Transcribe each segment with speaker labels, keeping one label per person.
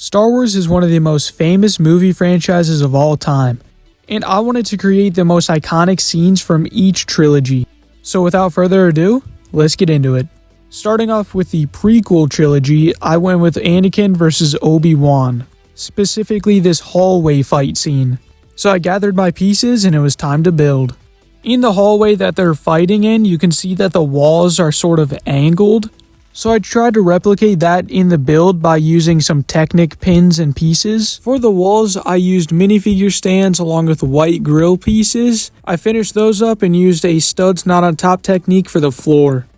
Speaker 1: Star Wars is one of the most famous movie franchises of all time, and I wanted to create the most iconic scenes from each trilogy. So without further ado, let's get into it. Starting off with the prequel trilogy, I went with Anakin versus Obi-Wan, specifically this hallway fight scene. So I gathered my pieces and it was time to build. In the hallway that they're fighting in, you can see that the walls are sort of angled. So I tried to replicate that in the build by using some Technic pins and pieces. For the walls, I used minifigure stands along with white grill pieces. I finished those up and used a studs not on top technique for the floor.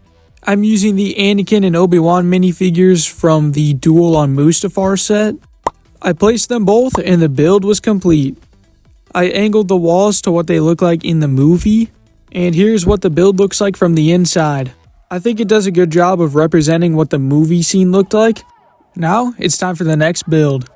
Speaker 1: I'm using the Anakin and Obi-Wan minifigures from the Duel on Mustafar set. I placed them both and the build was complete. I angled the walls to what they look like in the movie, and here's what the build looks like from the inside. I think it does a good job of representing what the movie scene looked like. Now, it's time for the next build.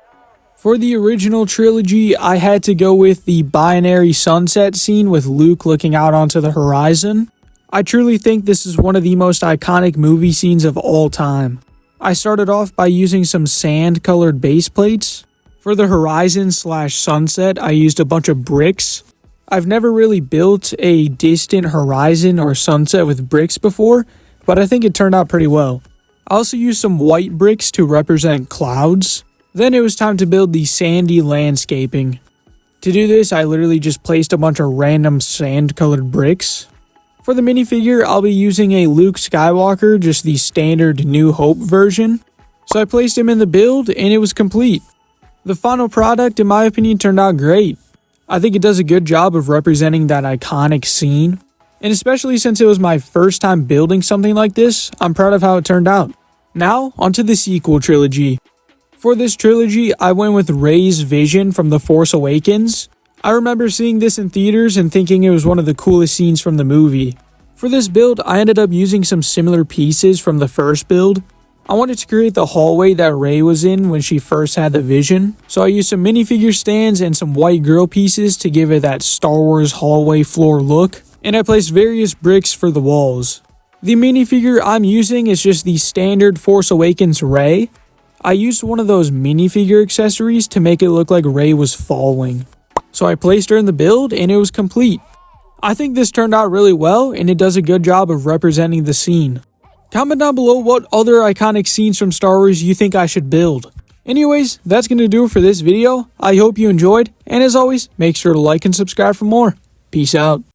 Speaker 1: For the original trilogy, I had to go with the binary sunset scene with Luke looking out onto the horizon. I truly think this is one of the most iconic movie scenes of all time. I started off by using some sand-colored base plates. For the horizon/sunset, I used a bunch of bricks. I've never really built a distant horizon or sunset with bricks before, but I think it turned out pretty well. I also used some white bricks to represent clouds. Then it was time to build the sandy landscaping. To do this, I literally just placed a bunch of random sand-colored bricks. For the minifigure, I'll be using a Luke Skywalker, just the standard New Hope version. So I placed him in the build, and it was complete. The final product, in my opinion, turned out great. I think it does a good job of representing that iconic scene. And especially since it was my first time building something like this, I'm proud of how it turned out. Now, onto the sequel trilogy. For this trilogy, I went with Rey's vision from The Force Awakens. I remember seeing this in theaters and thinking it was one of the coolest scenes from the movie. For this build, I ended up using some similar pieces from the first build. I wanted to create the hallway that Rey was in when she first had the vision, so I used some minifigure stands and some white grill pieces to give it that Star Wars hallway floor look, and I placed various bricks for the walls. The minifigure I'm using is just the standard Force Awakens Rey. I used one of those minifigure accessories to make it look like Rey was falling. So I placed her in the build and it was complete. I think this turned out really well and it does a good job of representing the scene. Comment down below what other iconic scenes from Star Wars you think I should build. Anyways, that's going to do it for this video. I hope you enjoyed, and as always, make sure to like and subscribe for more. Peace out.